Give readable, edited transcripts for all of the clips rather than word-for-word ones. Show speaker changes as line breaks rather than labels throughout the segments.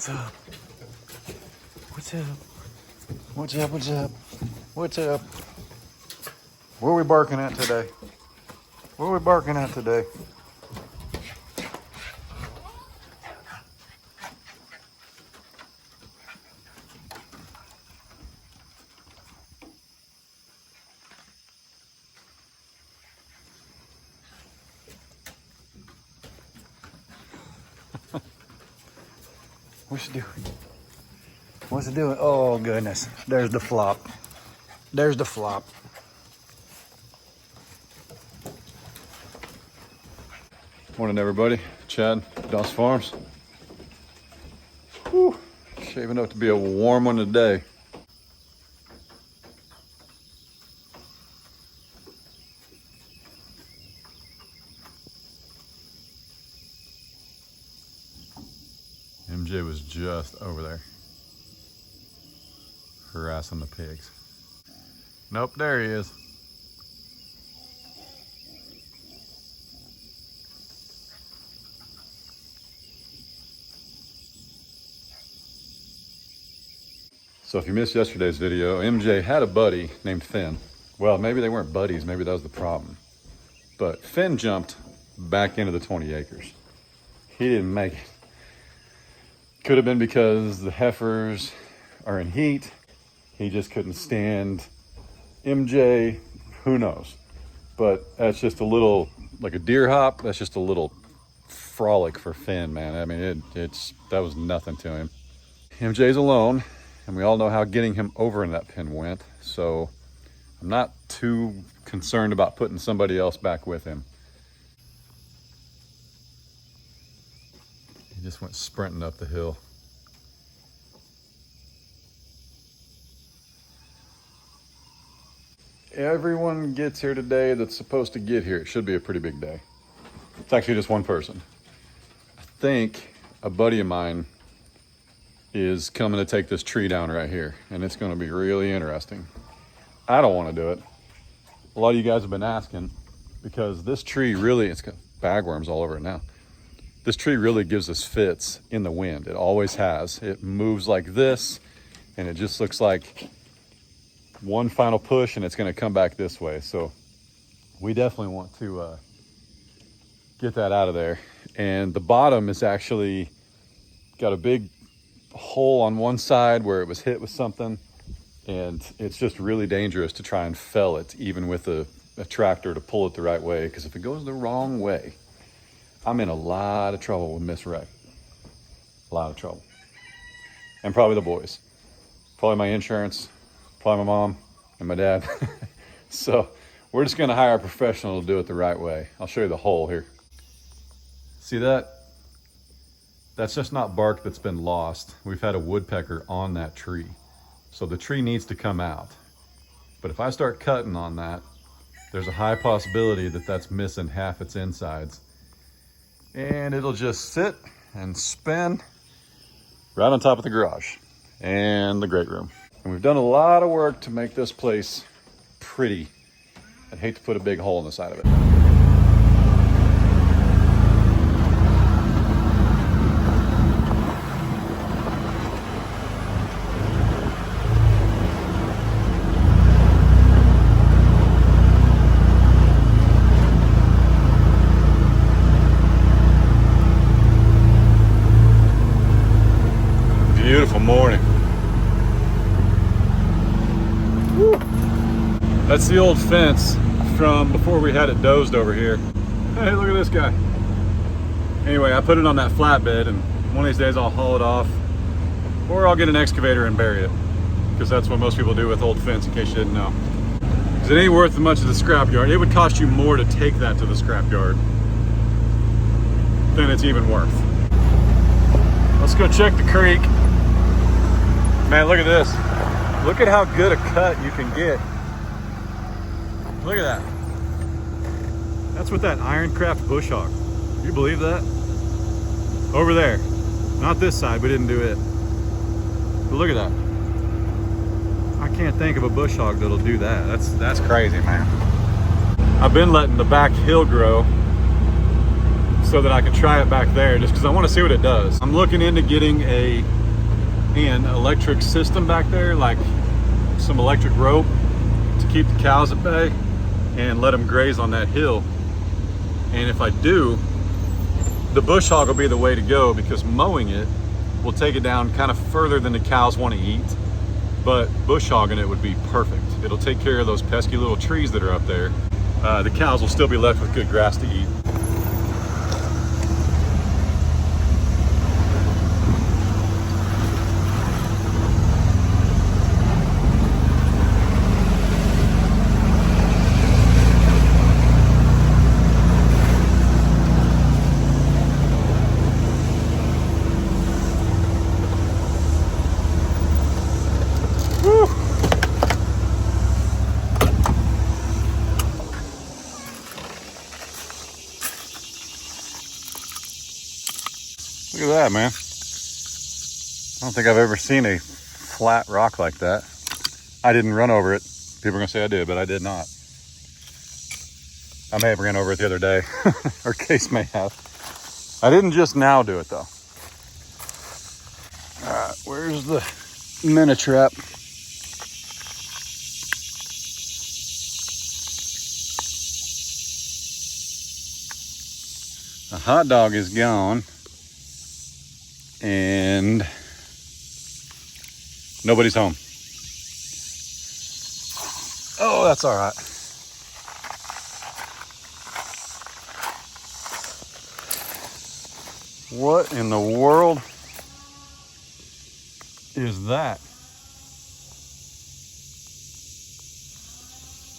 What's up? What's up? What's up? What's up? What's up? Where are we barking at today? Where are we barking at today? What's it doing? What's it doing? Oh goodness. There's the flop. There's the flop. Morning everybody. Chad, Doss Farms. Whew. Shaping up to be a warm one today. MJ was just over there harassing the pigs. Nope, there he is. So if you missed yesterday's video, MJ had a buddy named Finn. Well, maybe they weren't buddies, maybe that was the problem. But Finn jumped back into the 20 acres. He didn't make it. Could have been because the heifers are in heat. He just couldn't stand MJ, who knows? But that's just a little, like a deer hop, that's just a little frolic for Finn, man. I mean, that was nothing to him. MJ's alone, and we all know how getting him over in that pen went. So I'm not too concerned about putting somebody else back with him. He just went sprinting up the hill. Everyone gets here today that's supposed to get here. It should be a pretty big day. It's actually just one person. I think a buddy of mine is coming to take this tree down right here, and it's going to be really interesting. I don't want to do it. A lot of you guys have been asking, because this tree really, it's got bagworms all over it now. This tree really gives us fits in the wind. It always has. It moves like this, and it just looks like one final push and it's going to come back this way. So we definitely want to get that out of there. And the bottom is actually got a big hole on one side where it was hit with something, and it's just really dangerous to try and fell it, even with a tractor, to pull it the right way, because if it goes the wrong way, I'm in a lot of trouble with Miss Ray. A lot of trouble. And probably the boys. Probably my insurance, probably my mom and my dad. So we're just gonna hire a professional to do it the right way. I'll show you the hole here. See that? That's just not bark that's been lost. We've had a woodpecker on that tree. So the tree needs to come out. But if I start cutting on that, there's a high possibility that that's missing half its insides. And it'll just sit and spin right on top of the garage and the great room. And we've done a lot of work to make this place pretty. I'd hate to put a big hole in the side of it. Beautiful morning. Woo. That's the old fence from before we had it dozed over here. Hey, look at this guy. Anyway, I put it on that flatbed, and one of these days I'll haul it off, or I'll get an excavator and bury it, because that's what most people do with old fence, in case you didn't know. Because it ain't worth as much as the scrapyard. It would cost you more to take that to the scrapyard than it's even worth. Let's go check the creek. Man, look at this. Look at how good a cut you can get. Look at that. That's with that Ironcraft bush hog. You believe that? Over there. Not this side, we didn't do it. But look at that. I can't think of a bush hog that'll do that. That's crazy, man. I've been letting the back hill grow so that I can try it back there, just because I want to see what it does. I'm looking into getting an electric system back there, like some electric rope to keep the cows at bay and let them graze on that hill. And if I do, the bush hog will be the way to go, because mowing it will take it down kind of further than the cows want to eat, but bush hogging it would be perfect. It'll take care of those pesky little trees that are up there. The cows will still be left with good grass to eat. Look at that, man. I don't think I've ever seen a flat rock like that. I didn't run over it. People are gonna say I did, but I did not. I may have ran over it the other day, or Case may have. I didn't just now do it though. All right, where's the minnow trap? The hot dog is gone. And nobody's home. Oh, that's all right. What in the world is that?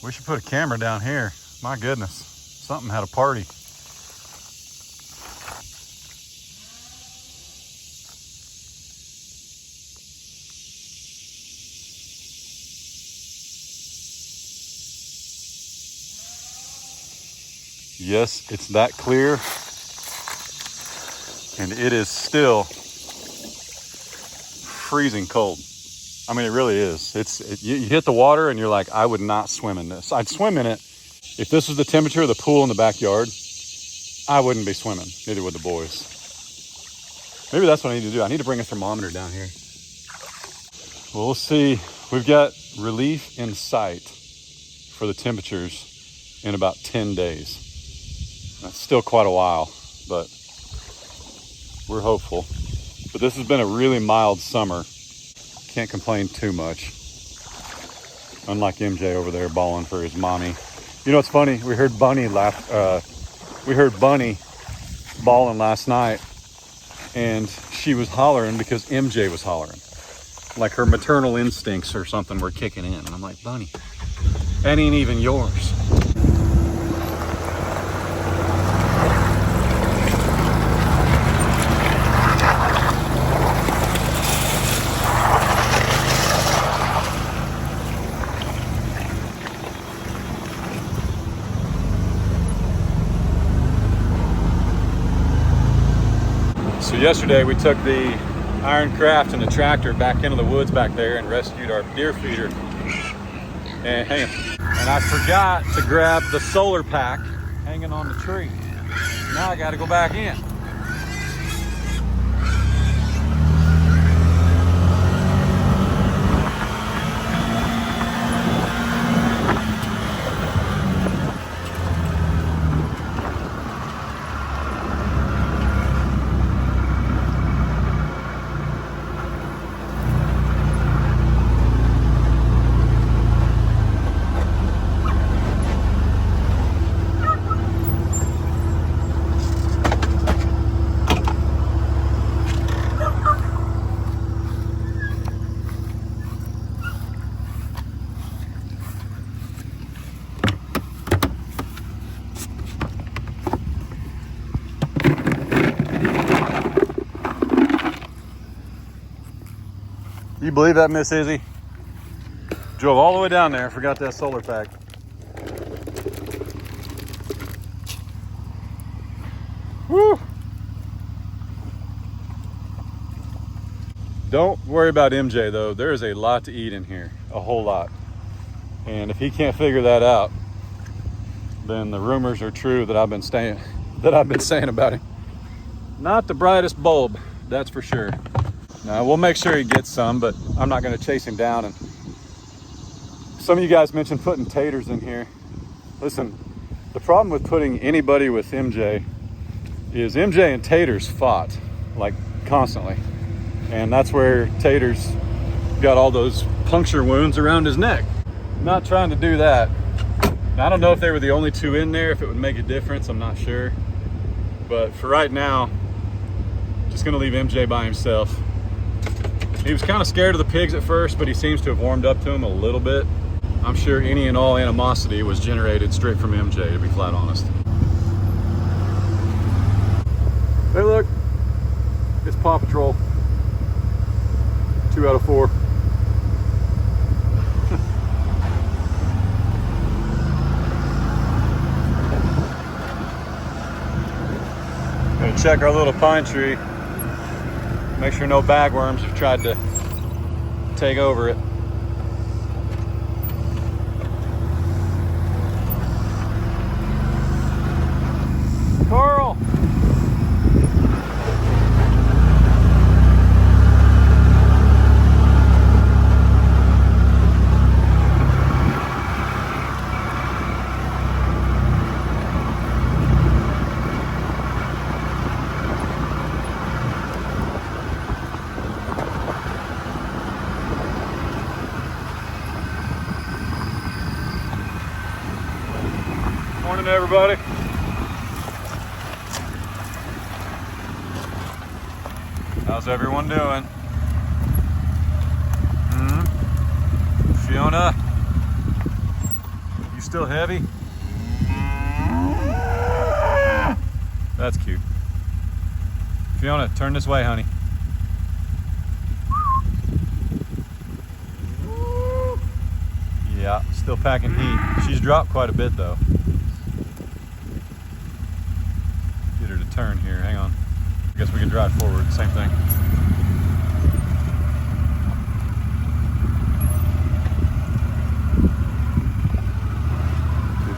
We should put a camera down here. My goodness, something had a party. Yes, it's that clear, and it is still freezing cold. I mean, it really is. You hit the water and you're like, I would not swim in this. I'd swim in it. If this was the temperature of the pool in the backyard, I wouldn't be swimming. Neither would the boys. Maybe that's what I need to do. I need to bring a thermometer down here. Well, we'll see. We've got relief in sight for the temperatures in about 10 days. That's still quite a while, but we're hopeful. But this has been a really mild summer. Can't complain too much. Unlike MJ over there bawling for his mommy. You know what's funny? We heard Bunny bawling last night, and she was hollering because MJ was hollering. Like her maternal instincts or something were kicking in. And I'm like, Bunny, that ain't even yours. So yesterday we took the Iron Craft and the tractor back into the woods back there and rescued our deer feeder. And hang on. And I forgot to grab the solar pack hanging on the tree. Now I gotta go back in. You believe that, Miss Izzy? Drove all the way down there, forgot that solar pack. Woo! Don't worry about MJ though. There is a lot to eat in here, a whole lot. And if he can't figure that out, then the rumors are true that I've been that I've been saying about him. Not the brightest bulb, that's for sure. Now, we'll make sure he gets some, but I'm not going to chase him down. And some of you guys mentioned putting taters in here. Listen, the problem with putting anybody with MJ is MJ and Taters fought, like, constantly. And that's where Taters got all those puncture wounds around his neck. Not trying to do that. Now, I don't know if they were the only two in there, if it would make a difference, I'm not sure. But for right now, just gonna leave MJ by himself. He was kind of scared of the pigs at first, but he seems to have warmed up to them a little bit. I'm sure any and all animosity was generated straight from MJ, to be flat honest. Hey, look, it's Paw Patrol. 2 out of 4. Gonna check our little pine tree. Make sure no bagworms have tried to take over it. Carl! Morning, everybody. How's everyone doing? Fiona, you still heavy? That's cute. Fiona, turn this way, honey. Yeah, still packing heat. She's dropped quite a bit though. Get her to turn here, hang on. I guess we can drive forward, same thing.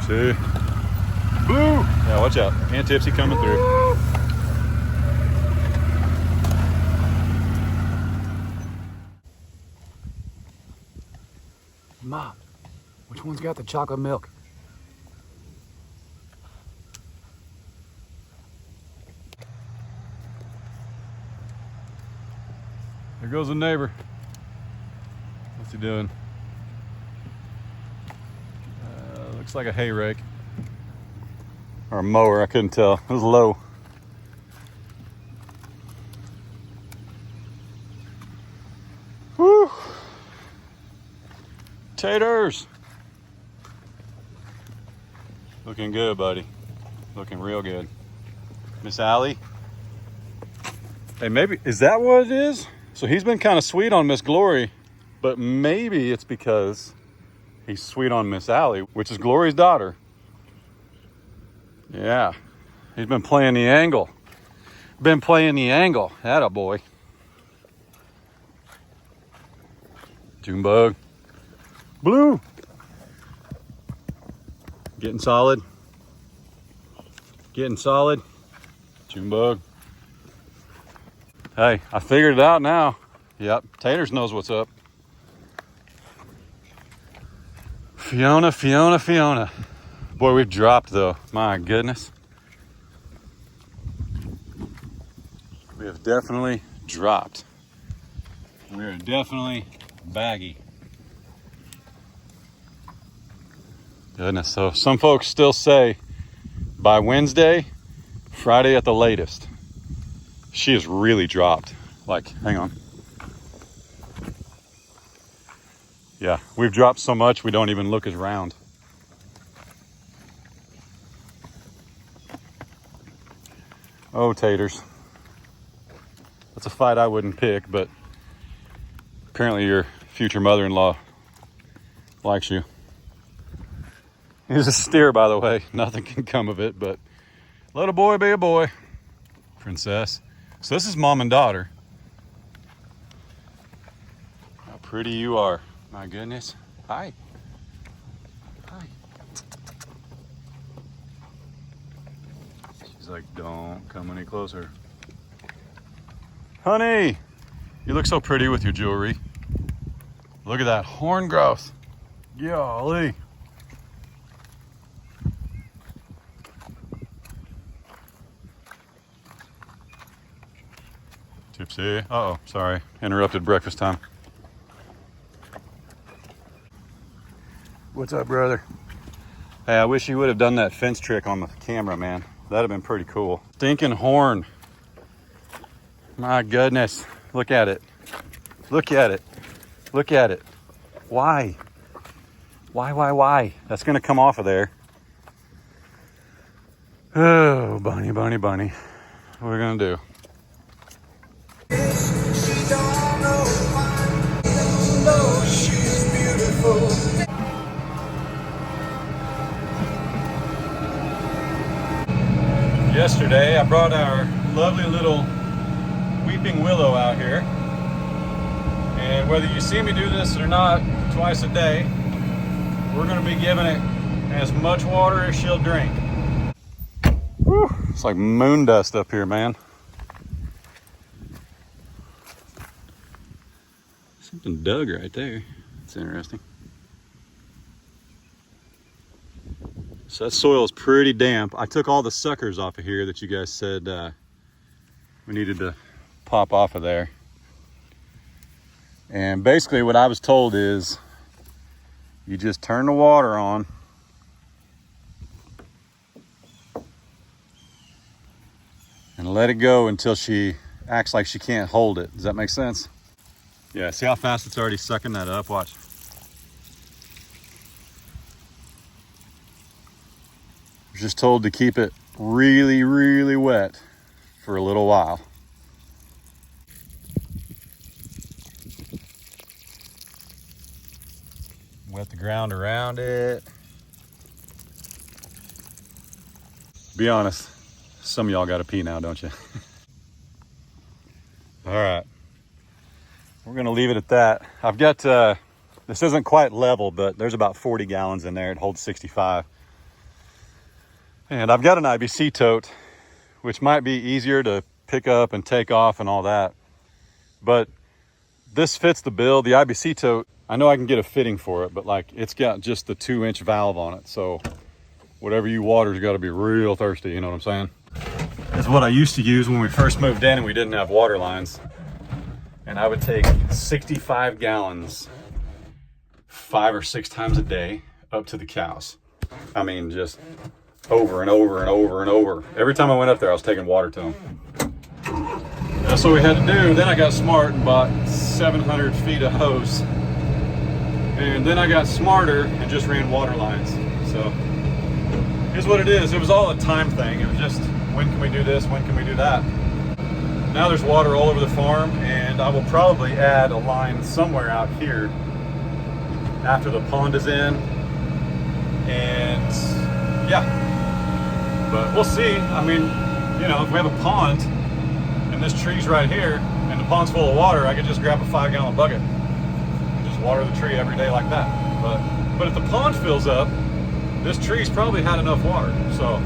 Tipsy. Boo! Yeah, watch out. And Tipsy coming through.
Mom, which one's got the chocolate milk?
There goes the neighbor. What's he doing? Looks like a hay rake. Or a mower, I couldn't tell. It was low. Woo! Taters! Looking good, buddy. Looking real good. Miss Allie? Hey, maybe, is that what it is? So he's been kind of sweet on Miss Glory, but maybe it's because he's sweet on Miss Allie, which is Glory's daughter. Yeah, he's been playing the angle. Been playing the angle. Atta boy. Junebug. Blue. Getting solid. Getting solid. Junebug. Hey, I figured it out now. Yep, Taters knows what's up. Fiona, Fiona, Fiona. Boy, we've dropped though. My goodness. We have definitely dropped. We are definitely baggy. Goodness, so some folks still say by Wednesday, Friday at the latest. She has really dropped. Like, hang on. Yeah, we've dropped so much we don't even look as round. Oh, Taters. That's a fight I wouldn't pick, but apparently your future mother-in-law likes you. He's a steer, by the way. Nothing can come of it, but let a boy be a boy. Princess. So this is mom and daughter. How pretty you are. My goodness. Hi. Hi. He's like, don't come any closer. Honey, you look so pretty with your jewelry. Look at that horn growth. Golly. Tipsy. Uh-oh, sorry. Interrupted breakfast time. What's up, brother? Hey, I wish you would have done that fence trick on the camera, man. That'd have been pretty cool. Stinking horn. My goodness. Look at it. Look at it. Look at it. Why? Why? That's gonna come off of there. Oh, bunny. What are we gonna do? She don't know why. Don't know she's beautiful. Yesterday, I brought our lovely little weeping willow out here. And whether you see me do this or not, twice a day, we're gonna be giving it as much water as she'll drink. Whew, it's like moon dust up here, man. Something dug right there. That's interesting. So that soil is pretty damp. I took all the suckers off of here that you guys said we needed to pop off of there. And basically what I was told is you just turn the water on and let it go until she acts like she can't hold it. Does that make sense? Yeah, see how fast it's already sucking that up? Watch. I was just told to keep it really wet for a little while. Wet the ground around it. Be honest, some of y'all gotta pee now, don't you? All right, we're gonna leave it at that. I've got, this isn't quite level, but there's about 40 gallons in there. It holds 65. And I've got an IBC tote, which might be easier to pick up and take off and all that. But this fits the bill. The IBC tote, I know I can get a fitting for it, but like it's got just the 2-inch valve on it. So whatever you water's got to be real thirsty, you know what I'm saying? It's what I used to use when we first moved in and we didn't have water lines. And I would take 65 gallons 5 or 6 times a day up to the cows. I mean, just over and over. Every time I went up there, I was taking water to them. That's what we had to do. Then I got smart and bought 700 feet of hose. And then I got smarter and just ran water lines. So here's what it is. It was all a time thing. It was just, when can we do this? When can we do that? Now there's water all over the farm, and I will probably add a line somewhere out here after the pond is in. And yeah, but we'll see. I mean, you know, if we have a pond and this tree's right here and the pond's full of water, I could just grab a 5-gallon bucket and just water the tree every day like that. But if the pond fills up, this tree's probably had enough water. So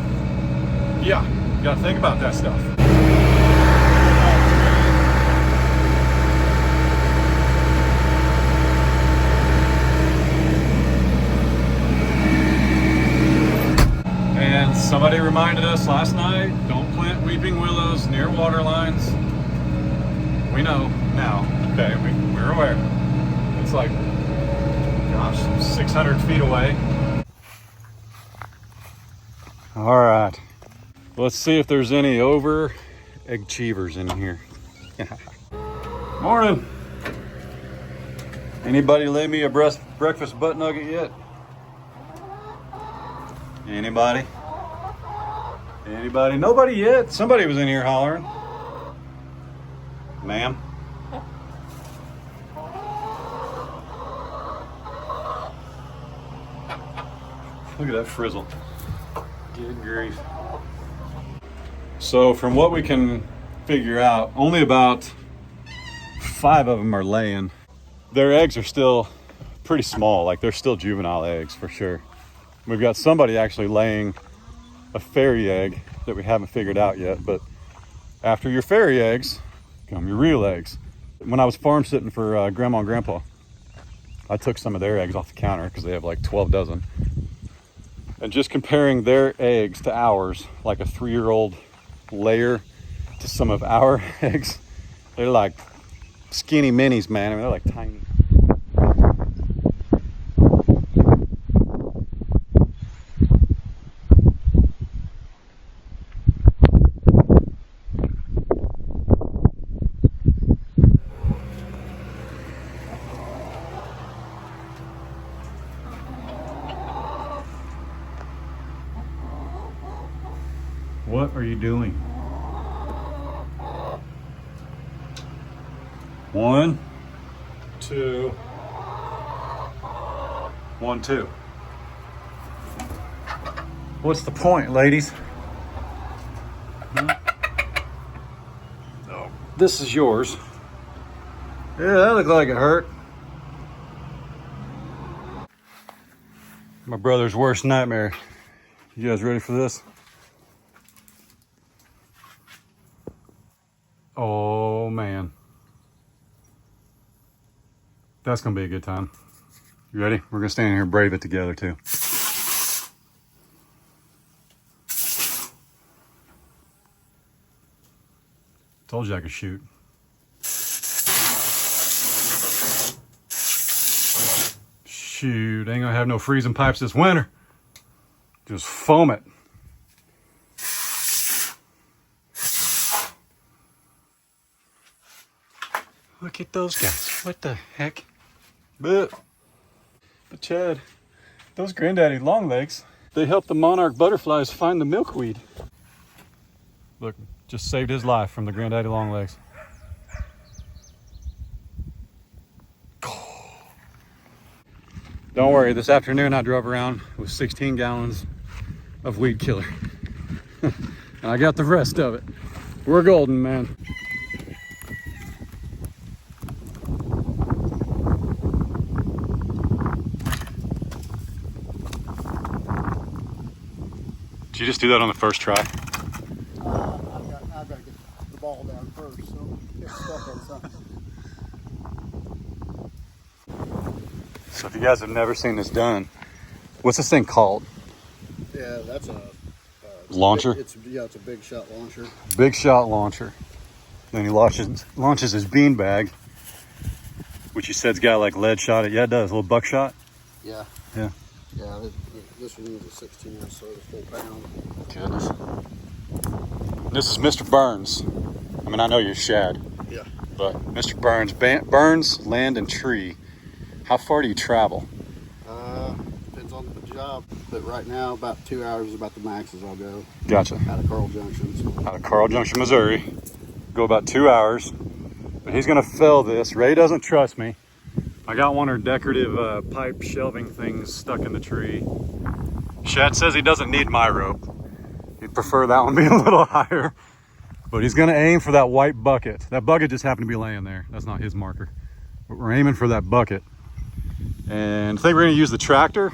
yeah, you gotta think about that stuff. And somebody reminded us last night, don't plant weeping willows near water lines. We know now, okay, we're aware. It's like, gosh, 600 feet away. All right, let's see if there's any overachievers in here. Morning. Anybody lay me a breakfast butt nugget yet? Anybody? Anybody? Nobody yet? Somebody was in here hollering. Ma'am? Look at that frizzle. Good grief. So from what we can figure out, only about 5 of them are laying. Their eggs are still pretty small, like they're still juvenile eggs for sure. We've got somebody actually laying a fairy egg that we haven't figured out yet. But after your fairy eggs come your real eggs. When I was farm sitting for Grandma and Grandpa, I took some of their eggs off the counter because they have like 12 dozen. And just comparing their eggs to ours, like a 3-year-old layer to some of our eggs, they're like skinny minis, man. I mean, they're like tiny. What are you doing? 1, 2, 1, 2. What's the point, ladies? Oh, this is yours. Yeah, that looked like it hurt. My brother's worst nightmare. You guys ready for this? Oh man. That's gonna be a good time. You ready? We're gonna stand here and brave it together too. Told you I could shoot. Shoot, ain't gonna have no freezing pipes this winter. Just foam it. Look at those guys. What the heck? But Chad, those granddaddy longlegs, they help the monarch butterflies find the milkweed. Look, just saved his life from the granddaddy longlegs. Don't worry, this afternoon I drove around with 16 gallons of weed killer. And I got the rest of it. We're golden, man. Did you just do that on the first try?
I've got to get the ball down first, so get stuck on something.
So if you guys have never seen this done, what's this thing called?
Yeah, that's a
Launcher?
It's a big shot launcher.
Big shot launcher. Then he launches his bean bag, which he said's got like lead shot. Yeah, it does. A little buckshot.
Yeah.
Yeah.
Yeah, this one was a 16 ounce, so it's a full pound.
Goodness. This is Mr. Burns. I mean, I know you're Shad.
Yeah.
But Mr. Burns, Burns Land and Tree. How far do you travel?
Depends on the job, but right now about 2 hours is about the max as I'll go.
Gotcha.
Out of Carl Junction. So.
Out of Carl Junction, Missouri. Go about 2 hours. But he's gonna fell this. Ray doesn't trust me. I got one of her decorative pipe shelving things stuck in the tree. Shad says he doesn't need my rope. He'd prefer that one being a little higher. But he's gonna aim for that white bucket. That bucket just happened to be laying there. That's not his marker. But we're aiming for that bucket. And I think we're gonna use the tractor.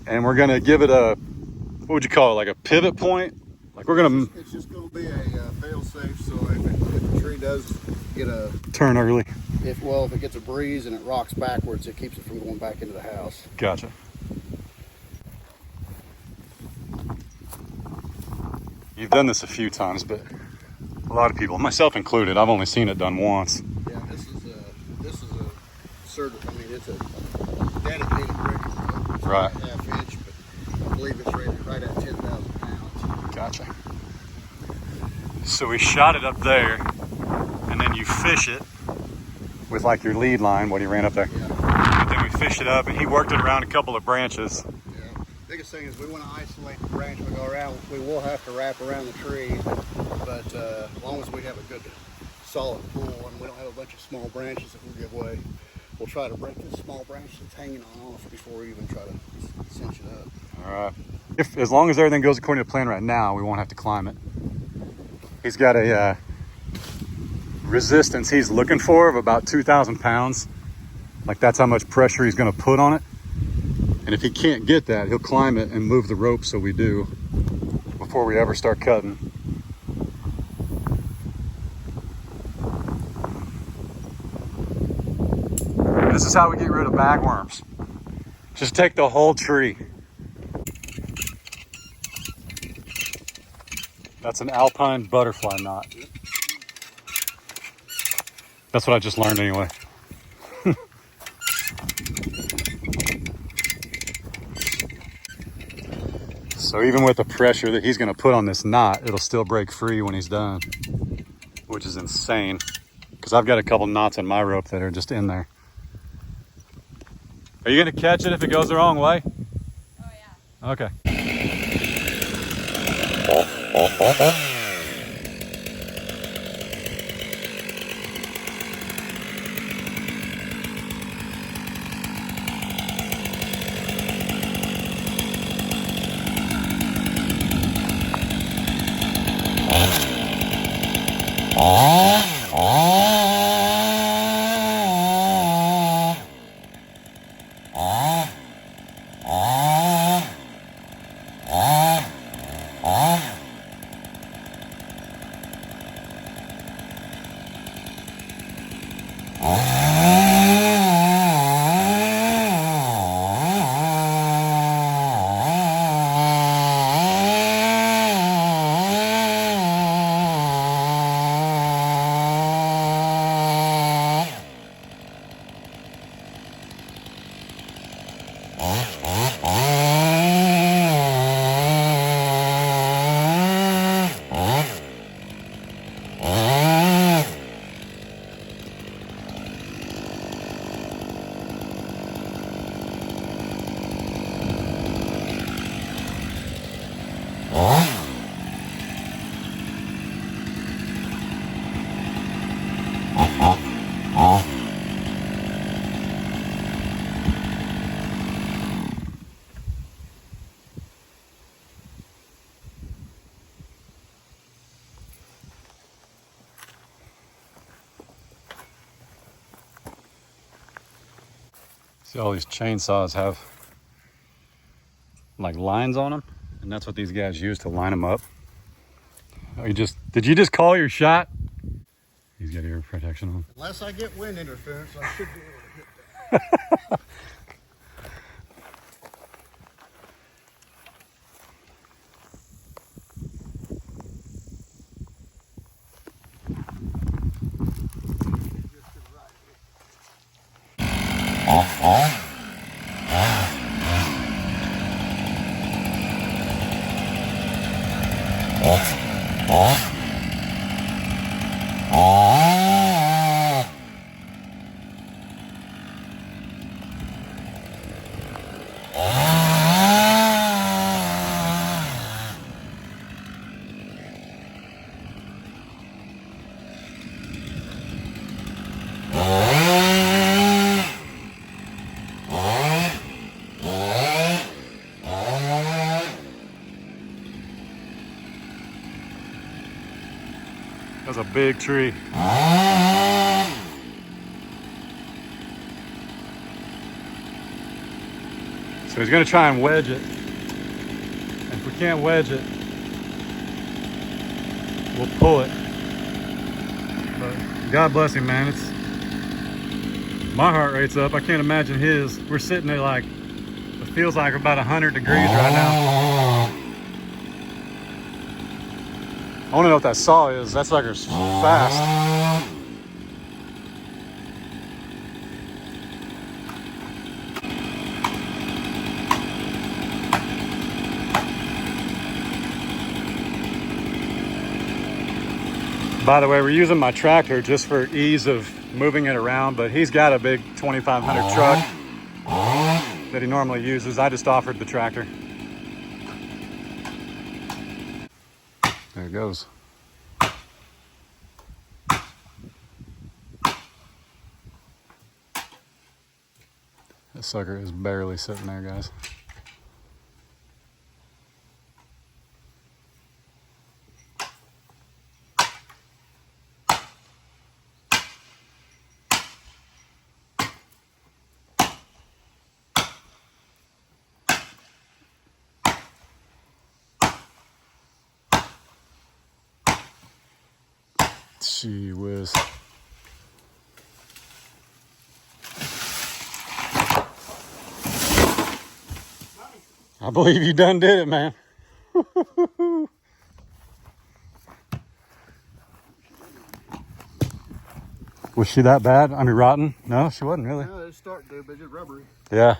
And we're gonna give it a, what would you call it? Like a pivot point? Like we're gonna...
It's just gonna be a fail safe, so if the tree does get a...
Turn early.
If it gets a breeze and it rocks backwards, it keeps it from going back into the house.
Gotcha. You've done this a few times, but a lot of people, myself included, I've only seen it done once.
Yeah, this is a it's a dedicated brick. It's
Right.
A half inch, but I believe it's rated right at 10,000 pounds.
Gotcha. So we shot it up there, and then you fish it with like your lead line, what he ran up there.
Yeah.
But then we fished it up, and he worked it around a couple of branches.
Yeah. Biggest thing is we want to isolate the branch we go around. We will have to wrap around the tree, but as long as we have a good solid pull and we don't have a bunch of small branches that will give way, we'll try to break this small branch that's hanging on off before we even try to cinch it up.
All right. As long as everything goes according to plan right now, we won't have to climb it. He's got a resistance he's looking for of about 2,000 pounds. Like that's how much pressure he's gonna put on it. And if he can't get that, he'll climb it and move the rope so we do. before we ever start cutting. This is how we get rid of bagworms. Just take the whole tree. That's an alpine butterfly knot. That's what I just learned anyway. So even with the pressure that he's gonna put on this knot, it'll still break free when he's done, which is insane. Because I've got a couple knots in my rope that are just in there. Are you gonna catch it if it goes the wrong way?
Oh yeah.
Okay. See, all these chainsaws have like lines on them, and that's what these guys use to line them up. Oh, did you just call your shot? He's got ear protection on.
Unless I get wind interference, I should be able to hit that.
That's a big tree. So he's gonna try and wedge it. And if we can't wedge it, we'll pull it. But God bless him, man. My heart rate's up. I can't imagine his. We're sitting at like, it feels like about 100 degrees right now. I want to know what that saw is. That sucker's fast. By the way, we're using my tractor just for ease of moving it around, but he's got a big 2500 truck that he normally uses. I just offered the tractor. There it goes. That sucker is barely sitting there, guys. Gee whiz. I believe you done did it, man. Was she that bad? I mean, rotten? No, she wasn't really.
No, it's starting to, but it's just rubbery.
Yeah.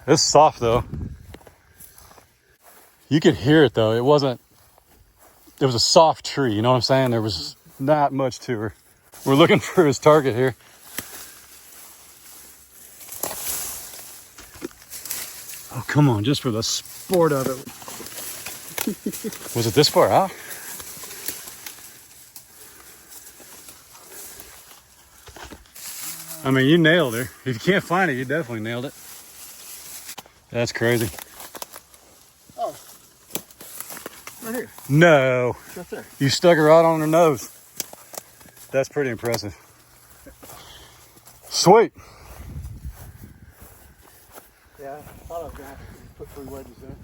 It's soft, though. You could hear it, though. It was a soft tree. You know what I'm saying? There was not much to her. We're looking for his target here. Oh, come on, just for the sport of it. Was it this far out? I mean, you nailed her. If you can't find it, you definitely nailed it. That's crazy.
Oh, right here.
No.
Right there.
You stuck her right on her nose. That's pretty impressive. Sweet.
Yeah, I thought I was going to have to put 3 wedges in it.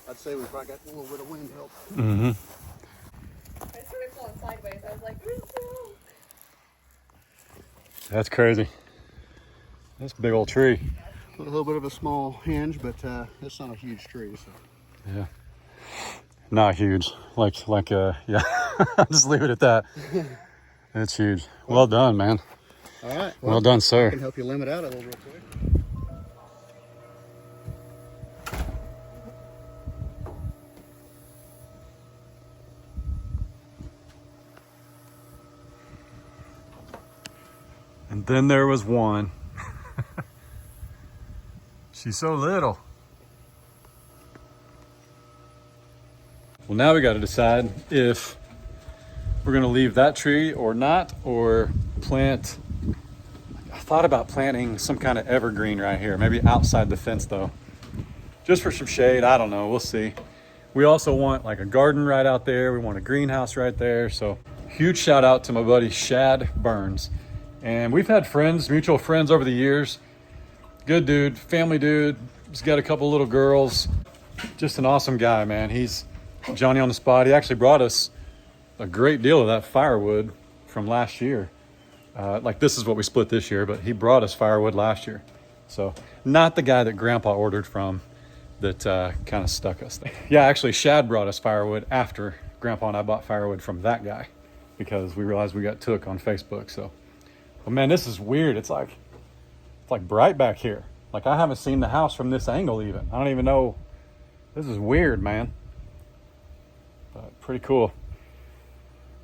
I'd say we probably got a little bit of wind help.
Mm-hmm.
I started falling sideways. I was like, "Ooh."
That's crazy. That's a big old tree.
A little bit of a small hinge, but it's not a huge tree. So.
Yeah. Not huge. Yeah. Just leave it at that. It's huge. Well done, man.
All right.
Well done,
I
sir.
can help you limit out a little real quick.
And then there was one. She's so little. Well, now we got to decide if we're going to leave that tree or not, or plant. I thought about planting some kind of evergreen right here, maybe outside the fence though, just for some shade. I don't know. We'll see. We also want like a garden right out there. We want a greenhouse right there. So huge shout out to my buddy Shad Burns. And we've had friends, mutual friends over the years. Good dude, family dude. He's got a couple little girls. Just an awesome guy, man. He's Johnny on the spot. He actually brought us a great deal of that firewood from last year. Like this is what we split this year, but he brought us firewood last year. So not the guy that Grandpa ordered from that kind of stuck us there. Yeah, actually Shad brought us firewood after Grandpa and I bought firewood from that guy because we realized we got took on Facebook. So, but man, this is weird. It's like bright back here. Like I haven't seen the house from this angle even. I don't even know. This is weird, man. But pretty cool.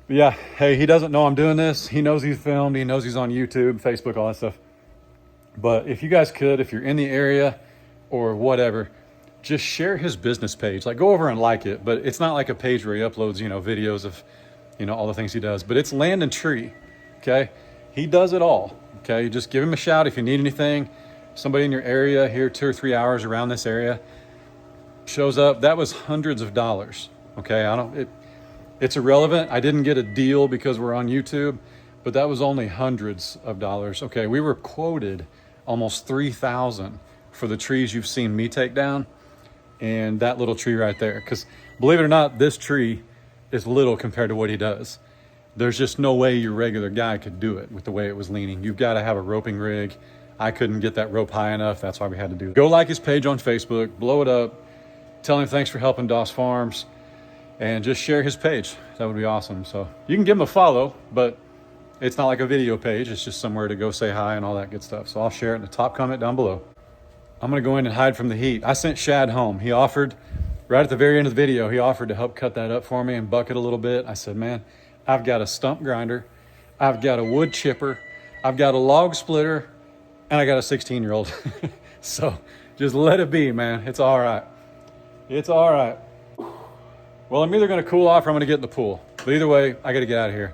But yeah, hey, he doesn't know I'm doing this. He knows he's filmed. He knows he's on YouTube, Facebook, all that stuff. But if you guys could, if you're in the area or whatever, just share his business page. Like go over and like it. But it's not like a page where he uploads, videos of, all the things he does. But it's Land and Tree, okay? He does it all, okay? Just give him a shout if you need anything. Somebody in your area here 2 or 3 hours around this area shows up. That was hundreds of dollars, okay? It's irrelevant. I didn't get a deal because we're on YouTube, but that was only hundreds of dollars. Okay, we were quoted almost $3,000 for the trees you've seen me take down and that little tree right there. Because believe it or not, this tree is little compared to what he does. There's just no way your regular guy could do it with the way it was leaning. You've got to have a roping rig. I couldn't get that rope high enough. That's why we had to do it. Go like his page on Facebook, blow it up, tell him thanks for helping Doss Farms, and just share his page. That would be awesome. So you can give him a follow, but it's not like a video page. It's just somewhere to go say hi and all that good stuff. So I'll share it in the top comment down below. I'm gonna go in and hide from the heat. I sent Shad home. He offered, right at the very end of the video, he offered to help cut that up for me and bucket a little bit. I said, man, I've got a stump grinder, I've got a wood chipper, I've got a log splitter, and I got a 16-year-old. So just let it be, man. It's all right. It's all right. Well, I'm either going to cool off or I'm going to get in the pool. But either way, I got to get out of here.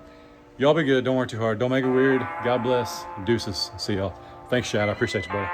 Y'all be good. Don't work too hard. Don't make it weird. God bless. Deuces. See y'all. Thanks, Shad. I appreciate you, buddy.